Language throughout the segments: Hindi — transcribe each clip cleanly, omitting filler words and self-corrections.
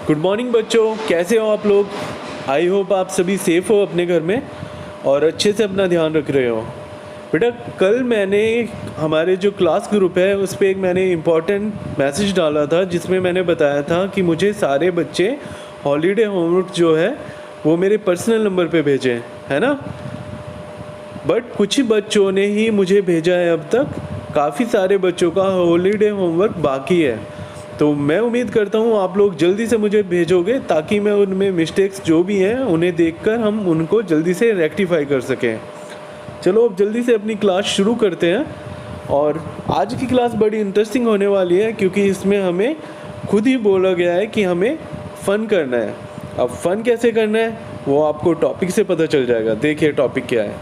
गुड मॉर्निंग बच्चों, कैसे हो आप लोग। आई होप आप सभी सेफ़ हो अपने घर में और अच्छे से अपना ध्यान रख रहे हो। बेटा, कल मैंने हमारे जो क्लास ग्रुप है उस पर एक मैंने इम्पॉर्टेंट मैसेज डाला था जिसमें मैंने बताया था कि मुझे सारे बच्चे हॉलीडे होमवर्क जो है वो मेरे पर्सनल नंबर पे भेजें, है ना। बट कुछ ही बच्चों ने ही मुझे भेजा है, अब तक काफ़ी सारे बच्चों का हॉलीडे होमवर्क बाकी है। तो मैं उम्मीद करता हूँ आप लोग जल्दी से मुझे भेजोगे ताकि मैं उनमें मिस्टेक्स जो भी हैं उन्हें देखकर हम उनको जल्दी से रेक्टिफाई कर सकें। चलो अब जल्दी से अपनी क्लास शुरू करते हैं। और आज की क्लास बड़ी इंटरेस्टिंग होने वाली है क्योंकि इसमें हमें खुद ही बोला गया है कि हमें फ़न करना है। अब फ़न कैसे करना है वो आपको टॉपिक से पता चल जाएगा। देखिए टॉपिक क्या है।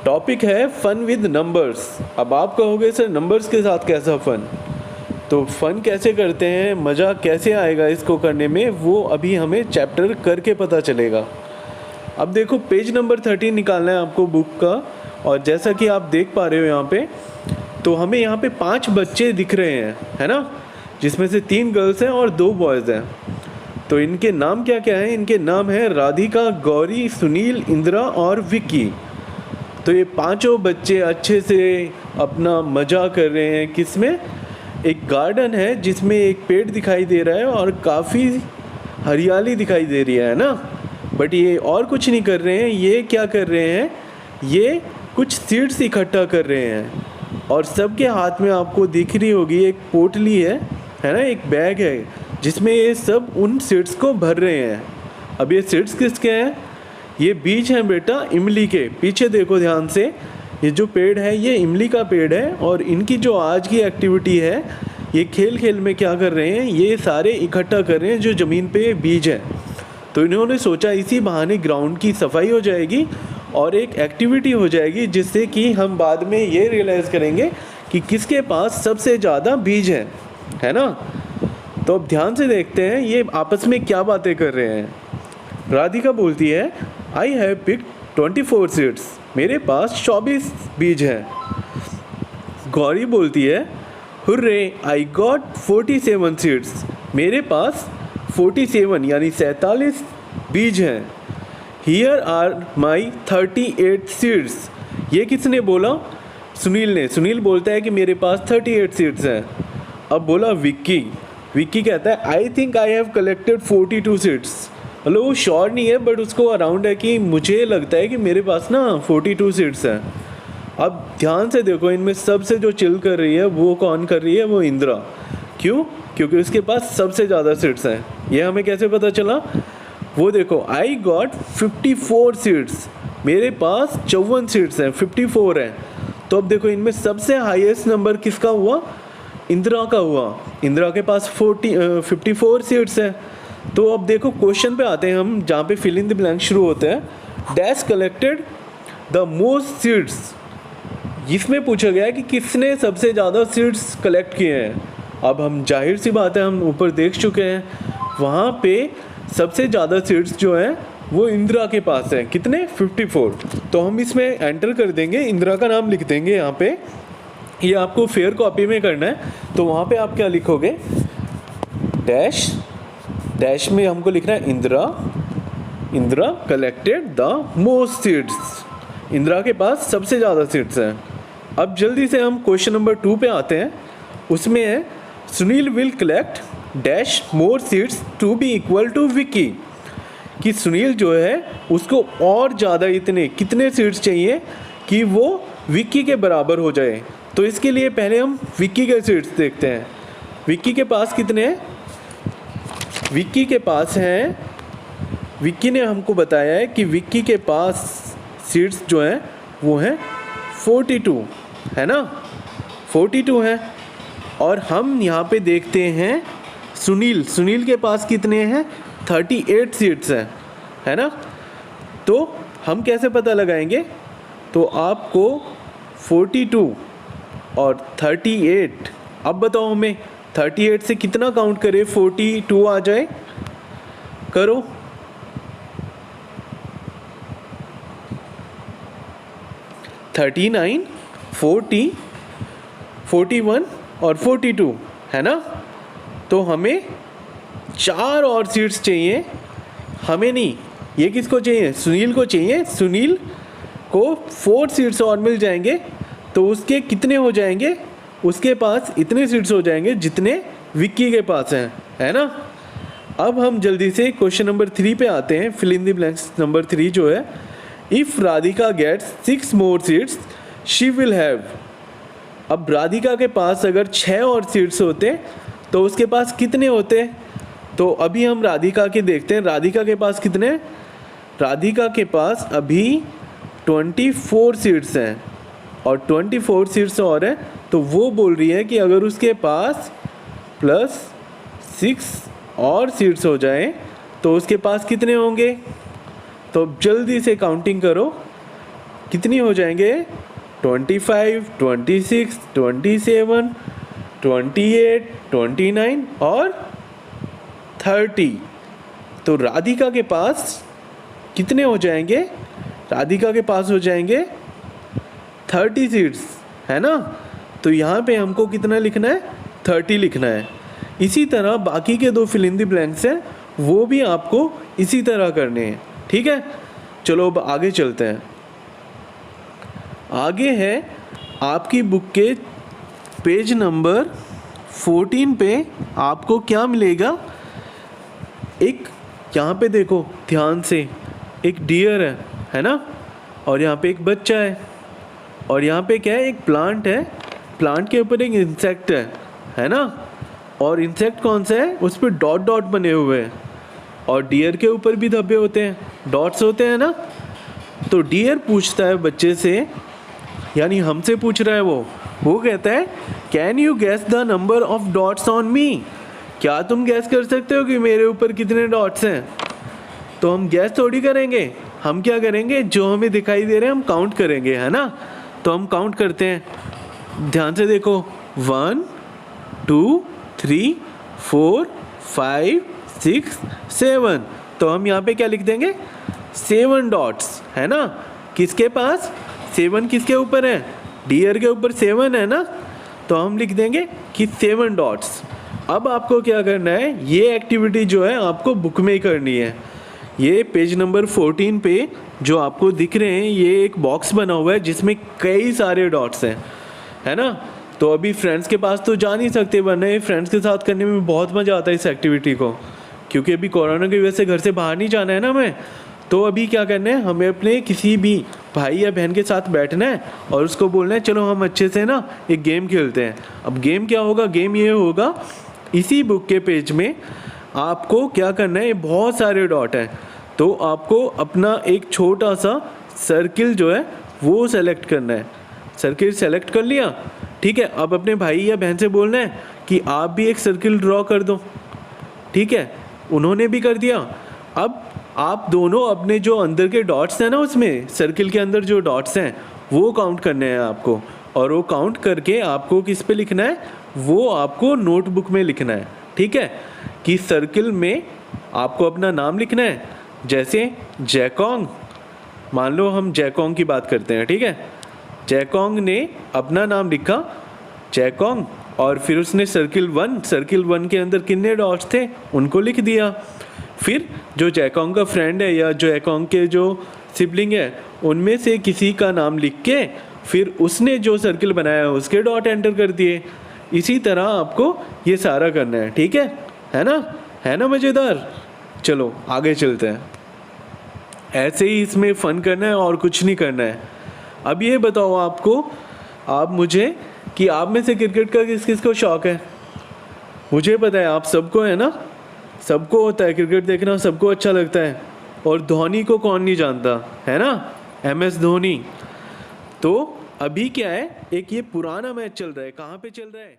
टॉपिक है फ़न विद नंबर्स। अब आप कहोगे सर नंबर्स के साथ कैसा फ़न, तो फ़न कैसे करते हैं, मज़ा कैसे आएगा इसको करने में, वो अभी हमें चैप्टर करके पता चलेगा। अब देखो पेज नंबर 13 निकालना है आपको बुक का। और जैसा कि आप देख पा रहे हो यहाँ पे, तो हमें यहाँ पे 5 बच्चे दिख रहे हैं, है ना, जिसमें से 3 गर्ल्स हैं और 2 बॉयज़ हैं। तो इनके नाम क्या क्या हैं? इनके नाम हैं राधिका, गौरी, सुनील, इंदिरा और विक्की। तो ये पांचों बच्चे अच्छे से अपना मज़ा कर रहे हैं। किसमें? एक गार्डन है जिसमें एक पेड़ दिखाई दे रहा है और काफ़ी हरियाली दिखाई दे रही है ना। बट ये और कुछ नहीं कर रहे हैं, ये क्या कर रहे हैं, ये कुछ सीड्स इकट्ठा कर रहे हैं। और सबके हाथ में आपको दिख रही होगी एक पोटली है ना, एक बैग है जिसमें ये सब उन सीड्स को भर रहे हैं। अब ये सीड्स किसके हैं? ये बीज हैं बेटा इमली के। पीछे देखो ध्यान से, ये जो पेड़ है ये इमली का पेड़ है। और इनकी जो आज की एक्टिविटी है, ये खेल खेल में क्या कर रहे हैं, ये सारे इकट्ठा कर रहे हैं जो ज़मीन पे बीज हैं। तो इन्होंने सोचा इसी बहाने ग्राउंड की सफाई हो जाएगी और एक एक्टिविटी हो जाएगी जिससे कि हम बाद में ये रियलाइज़ करेंगे कि किसके पास सबसे ज़्यादा बीज है ना। तो अब ध्यान से देखते हैं ये आपस में क्या बातें कर रहे हैं। राधिका बोलती है, आई हैव पिक्ड 24 सीड्स, मेरे पास 24 बीज हैं। गौरी बोलती है, हुर्रे आई गॉट 47 सीड्स, मेरे पास 47 यानी 47 बीज हैं। हियर आर माई 38 सीड्स, ये किसने बोला? सुनील ने। सुनील बोलता है कि मेरे पास 38 सीड्स हैं। अब बोला विक्की। विक्की कहता है, I think I have collected 42 seeds. मतलब वो श्योर नहीं है बट उसको अराउंड है कि मुझे लगता है कि मेरे पास ना 42 सीट्स हैं। अब ध्यान से देखो, इनमें सबसे जो चिल कर रही है वो कौन कर रही है? वो इंदिरा। क्यों? क्योंकि उसके पास सबसे ज़्यादा सीट्स हैं। ये हमें कैसे पता चला? वो देखो, आई गॉट 54 सीट्स, मेरे पास 54 सीट्स हैं, 54 हैं। तो अब देखो इनमें सबसे हाईएस्ट नंबर किसका हुआ? इंदिरा का हुआ। इंदिरा के पास 54 सीट्स हैं। तो अब देखो क्वेश्चन पे आते हैं हम, जहाँ पे फिल इन द ब्लैंक शुरू होते हैं। Dash collected the most seeds, इसमें पूछा गया है कि किसने सबसे ज़्यादा सीड्स कलेक्ट किए हैं। अब हम जाहिर सी बात है, हम ऊपर देख चुके हैं, वहाँ पे सबसे ज़्यादा सीड्स जो हैं वो इंदिरा के पास हैं। कितने? 54। तो हम इसमें एंटर कर देंगे, इंदिरा का नाम लिख देंगे यहाँ पे। ये आपको फेयर कॉपी में करना है। तो वहाँ पे आप क्या लिखोगे? डैश, डैश में हमको लिखना है Indira, Indira collected the most seeds, Indira के पास सबसे ज़्यादा सीड्स हैं। अब जल्दी से हम क्वेश्चन नंबर 2 पे आते हैं। उसमें है Sunil will collect dash more seeds to be equal to Vicky, कि सुनील जो है उसको और ज़्यादा इतने कितने सीड्स चाहिए कि वो विक्की के बराबर हो जाए। तो इसके लिए पहले हम विक्की के सीड्स देखते हैं। विक्की के पास कितने हैं? विक्की के पास हैं, विक्की ने हमको बताया है कि विक्की के पास सीड्स जो हैं वो हैं 42, है ना, 42 हैं। और हम यहाँ पे देखते हैं सुनील, सुनील के पास कितने हैं? 38 सीड्स हैं, है ना। तो हम कैसे पता लगाएंगे? तो आपको 42 और 38, अब बताओ हमें 38 से कितना काउंट करें 42 आ जाए? करो। 39, 40, 41 और 42, है ना। तो हमें 4 और सीट्स चाहिए, हमें नहीं, ये किसको चाहिए, सुनील को चाहिए। सुनील को 4 सीट्स और मिल जाएंगे तो उसके कितने हो जाएंगे, उसके पास इतने सीट्स हो जाएंगे जितने विक्की के पास हैं, है ना। अब हम जल्दी से क्वेश्चन नंबर 3 पे आते हैं। Fill in the blanks number 3 जो है, if Radhika gets 6 more seats she will have. अब राधिका के पास अगर 6 और सीट्स होते तो उसके पास कितने होते। तो अभी हम राधिका के देखते हैं, राधिका के पास कितने, राधिका के पास अभी 24 सीट्स हैं और 24 सीट्स और हैं। तो वो बोल रही है कि अगर उसके पास +6 और सीट्स हो जाएं तो उसके पास कितने होंगे। तो जल्दी से काउंटिंग करो, कितनी हो जाएंगे, 25, 26, 27, 28, 29 और 30। तो राधिका के पास कितने हो जाएंगे, राधिका के पास हो जाएंगे 30 सीट्स, है ना। तो यहाँ पे हमको कितना लिखना है, 30 लिखना है। इसी तरह बाकी के 2 फिल इन द ब्लैंक्स हैं वो भी आपको इसी तरह करने हैं, ठीक है। चलो अब आगे चलते हैं। आगे है आपकी बुक के पेज नंबर 14 पे आपको क्या मिलेगा, एक यहाँ पे देखो ध्यान से, एक डियर है ना, और यहाँ पे एक बच्चा है और यहाँ पे क्या है, एक प्लांट है, प्लांट के ऊपर एक इंसेक्ट है ना। और इंसेक्ट कौन सा है, उस पर डॉट डॉट बने हुए हैं और डियर के ऊपर भी धब्बे होते हैं, डॉट्स होते हैं ना। तो डियर पूछता है बच्चे से, यानी हमसे पूछ रहा है वो कहता है can you gas the number of dots on me. क्या तुम गैस कर सकते हो कि मेरे ऊपर कितने डॉट्स हैं। तो हम गैस थोड़ी करेंगे, हम क्या करेंगे, जो हमें दिखाई दे रहे हैं हम काउंट करेंगे, है ना। तो हम काउंट करते हैं, ध्यान से देखो, 1 2 3 4 5 6 7। तो हम यहाँ पे क्या लिख देंगे, 7 डॉट्स, है ना। किसके पास 7, किसके ऊपर है, डियर के ऊपर 7 है ना। तो हम लिख देंगे कि 7 डॉट्स। अब आपको क्या करना है, ये एक्टिविटी जो है आपको बुक में ही करनी है। ये पेज नंबर 14 पे जो आपको दिख रहे हैं, ये एक बॉक्स बना हुआ है जिसमें कई सारे डॉट्स हैं, है ना। तो अभी फ्रेंड्स के पास तो जा नहीं सकते, वरना फ्रेंड्स के साथ करने में बहुत मज़ा आता है इस एक्टिविटी को, क्योंकि अभी कोरोना की वजह से घर से बाहर नहीं जाना है ना हमें। तो अभी क्या करना है, हमें अपने किसी भी भाई या बहन के साथ बैठना है और उसको बोलना है चलो हम अच्छे से ना एक गेम खेलते हैं। अब गेम क्या होगा, गेम ये होगा, इसी बुक के पेज में आपको क्या करना है, बहुत सारे डॉट हैं, तो आपको अपना एक छोटा सा सर्किल जो है वो सेलेक्ट करना है। सर्किल सेलेक्ट कर लिया, ठीक है। अब अपने भाई या बहन से बोलना है कि आप भी एक सर्किल ड्रॉ कर दो, ठीक है। उन्होंने भी कर दिया। अब आप दोनों अपने जो अंदर के डॉट्स हैं ना, उसमें सर्किल के अंदर जो डॉट्स हैं वो काउंट करने हैं आपको, और वो काउंट करके आपको किस पे लिखना है, वो आपको नोटबुक में लिखना है, ठीक है। कि सर्किल में आपको अपना नाम लिखना है, जैसे जैकोंग, मान लो हम जैकोंग की बात करते हैं, ठीक है। जैकोंग ने अपना नाम लिखा जैकोंग, और फिर उसने सर्किल 1 के अंदर कितने डॉट्स थे उनको लिख दिया। फिर जो जैकोंग का फ्रेंड है या जो जैकोंग के जो सिबलिंग है उनमें से किसी का नाम लिख के फिर उसने जो सर्किल बनाया उसके डॉट एंटर कर दिए। इसी तरह आपको ये सारा करना है, ठीक है ना मज़ेदार। चलो आगे चलते हैं। ऐसे ही इसमें फ़न करना है और कुछ नहीं करना है। अब ये बताओ आप मुझे कि आप में से क्रिकेट का किस किस को शौक़ है। मुझे पता है आप सबको है ना, सबको होता है क्रिकेट देखना, सबको अच्छा लगता है। और धोनी को कौन नहीं जानता, है ना, MS धोनी। तो अभी क्या है, एक ये पुराना मैच चल रहा है, कहाँ पे चल रहा है,